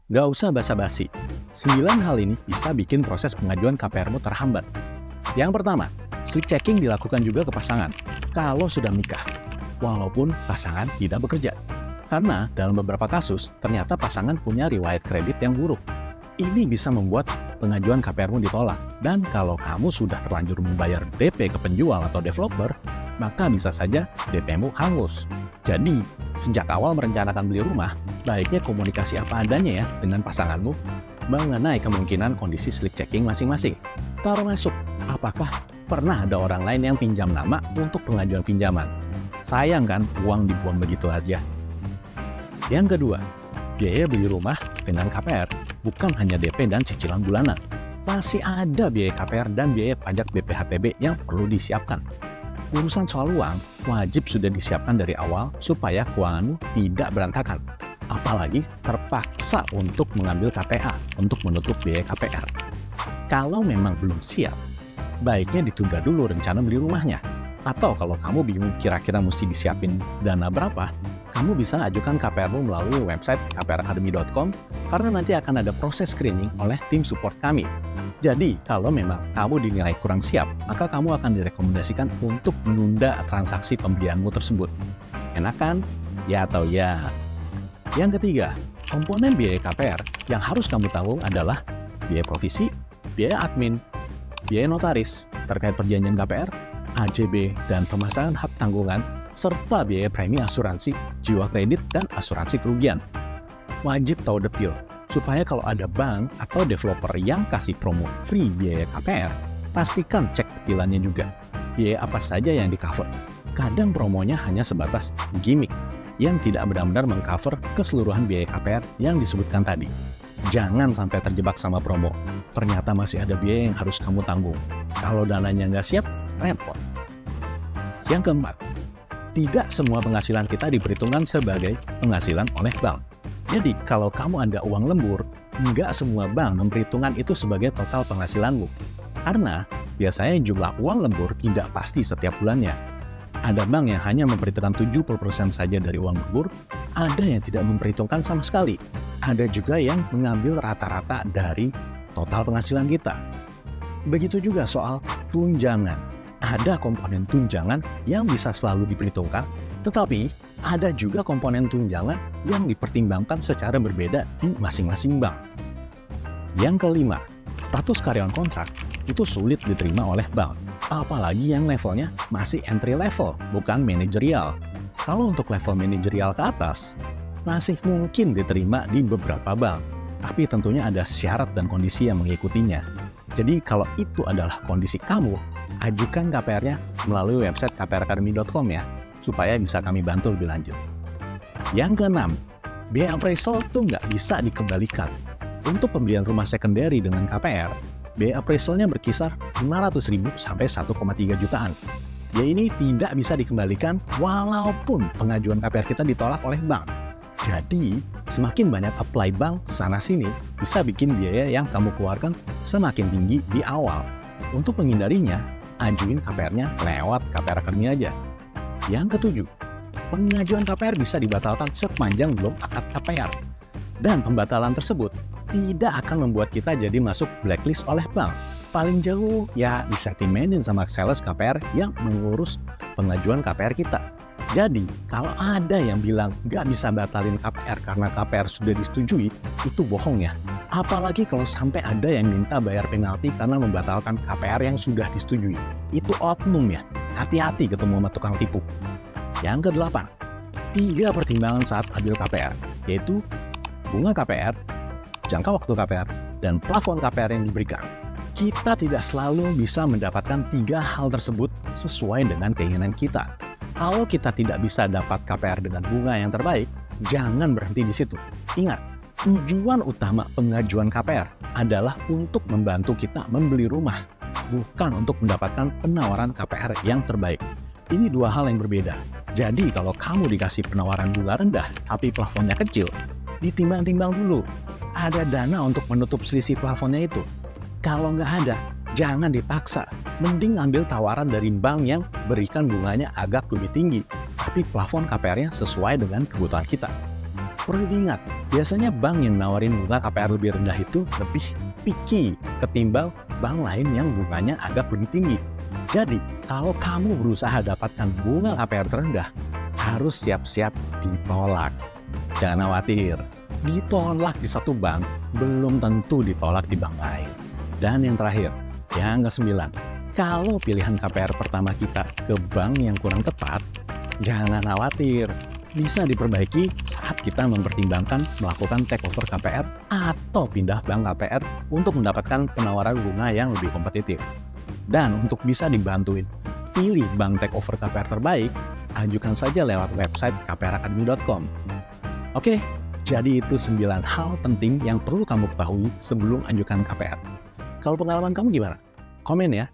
Nggak usah basa-basi. 9 hal ini bisa bikin proses pengajuan KPR-mu terhambat. Yang pertama, slip checking dilakukan juga ke pasangan kalau sudah menikah, walaupun pasangan tidak bekerja. Karena dalam beberapa kasus, ternyata pasangan punya riwayat kredit yang buruk. Ini bisa membuat pengajuan KPR-mu ditolak. Dan kalau kamu sudah terlanjur membayar DP ke penjual atau developer, maka bisa saja DP-mu hangus. Jadi, sejak awal merencanakan beli rumah, baiknya komunikasi apa adanya ya dengan pasanganmu mengenai kemungkinan kondisi slip checking masing-masing. Termasuk, apakah pernah ada orang lain yang pinjam nama untuk pengajuan pinjaman? Sayang kan uang dibuang begitu aja. Yang kedua, biaya beli rumah dengan KPR bukan hanya DP dan cicilan bulanan. Masih ada biaya KPR dan biaya pajak BPHTB yang perlu disiapkan. Urusan soal uang wajib sudah disiapkan dari awal supaya keuanganmu tidak berantakan. Apalagi terpaksa untuk mengambil KTA untuk menutup biaya KPR. Kalau memang belum siap, baiknya ditunda dulu rencana beli rumahnya. Atau kalau kamu bingung kira-kira mesti disiapin dana berapa, kamu bisa ajukan KPR-mu melalui website kpracademy.com karena nanti akan ada proses screening oleh tim support kami. Jadi, kalau memang kamu dinilai kurang siap, maka kamu akan direkomendasikan untuk menunda transaksi pembelianmu tersebut. Enak kan? Ya atau ya? Yang ketiga, komponen biaya KPR yang harus kamu tanggung adalah biaya provisi, biaya admin, biaya notaris terkait perjanjian KPR, AJB, dan pemasangan hak tanggungan, serta biaya premi asuransi, jiwa kredit, dan asuransi kerugian. Wajib tahu detail, supaya kalau ada bank atau developer yang kasih promo free biaya KPR, pastikan cek detailnya juga. Biaya apa saja yang di-cover. Kadang promonya hanya sebatas gimmick, yang tidak benar-benar meng-cover keseluruhan biaya KPR yang disebutkan tadi. Jangan sampai terjebak sama promo. Ternyata masih ada biaya yang harus kamu tanggung. Kalau dananya nggak siap, repot. Yang keempat, tidak semua penghasilan kita diperhitungkan sebagai penghasilan oleh bank. Jadi, kalau kamu ada uang lembur, nggak semua bank memperhitungkan itu sebagai total penghasilanmu. Karena biasanya jumlah uang lembur tidak pasti setiap bulannya. Ada bank yang hanya memperhitungkan 70% saja dari uang lembur, ada yang tidak memperhitungkan sama sekali. Ada juga yang mengambil rata-rata dari total penghasilan kita. Begitu juga soal tunjangan. Ada komponen tunjangan yang bisa selalu diperhitungkan, tetapi ada juga komponen tunjangan yang dipertimbangkan secara berbeda di masing-masing bank. Yang kelima, status karyawan kontrak itu sulit diterima oleh bank, apalagi yang levelnya masih entry level, bukan manajerial. Kalau untuk level manajerial ke atas, masih mungkin diterima di beberapa bank, tapi tentunya ada syarat dan kondisi yang mengikutinya. Jadi kalau itu adalah kondisi kamu, ajukan KPR-nya melalui website kpracademy.com ya, supaya bisa kami bantu lebih lanjut. Yang keenam, biaya appraisal itu nggak bisa dikembalikan. Untuk pembelian rumah secondary dengan KPR, biaya appraisalnya berkisar 500.000 sampai 1,3 jutaan. Biaya ini tidak bisa dikembalikan walaupun pengajuan KPR kita ditolak oleh bank. Jadi, semakin banyak apply bank sana-sini bisa bikin biaya yang kamu keluarkan semakin tinggi di awal. Untuk menghindarinya, ajuin KPR-nya lewat KPR Academy aja. Yang ketujuh, pengajuan KPR bisa dibatalkan sepanjang belum akad KPR. Dan pembatalan tersebut tidak akan membuat kita jadi masuk blacklist oleh bank. Paling jauh ya bisa dimainin sama sales KPR yang mengurus pengajuan KPR kita. Jadi, kalau ada yang bilang nggak bisa batalin KPR karena KPR sudah disetujui, itu bohong ya. Apalagi kalau sampai ada yang minta bayar penalti karena membatalkan KPR yang sudah disetujui. Itu oknum ya. Hati-hati ketemu sama tukang tipu. Yang kedelapan, 3 pertimbangan saat ambil KPR, yaitu bunga KPR, jangka waktu KPR, dan plafon KPR yang diberikan. Kita tidak selalu bisa mendapatkan 3 hal tersebut sesuai dengan keinginan kita. Kalau kita tidak bisa dapat KPR dengan bunga yang terbaik, jangan berhenti di situ. Ingat, tujuan utama pengajuan KPR adalah untuk membantu kita membeli rumah, bukan untuk mendapatkan penawaran KPR yang terbaik. Ini 2 hal yang berbeda. Jadi kalau kamu dikasih penawaran bunga rendah tapi plafonnya kecil, ditimbang-timbang dulu. Ada dana untuk menutup selisih plafonnya itu. Kalau nggak ada, jangan dipaksa. Mending ambil tawaran dari bank yang berikan bunganya agak lebih tinggi, tapi plafon KPR-nya sesuai dengan kebutuhan kita. Perlu diingat, biasanya bank yang nawarin bunga KPR lebih rendah itu lebih picky ketimbang bank lain yang bunganya agak lebih tinggi. Jadi, kalau kamu berusaha dapatkan bunga KPR terendah, harus siap-siap ditolak. Jangan khawatir, ditolak di satu bank belum tentu ditolak di bank lain. Dan yang terakhir, yang ke-9, kalau pilihan KPR pertama kita ke bank yang kurang tepat, jangan khawatir. Bisa diperbaiki saat kita mempertimbangkan melakukan takeover KPR atau pindah bank KPR untuk mendapatkan penawaran bunga yang lebih kompetitif. Dan untuk bisa dibantuin pilih bank takeover KPR terbaik, ajukan saja lewat website kpracademy.com. Oke, jadi itu 9 hal penting yang perlu kamu ketahui sebelum ajukan KPR. Kalau pengalaman kamu gimana? Komen ya.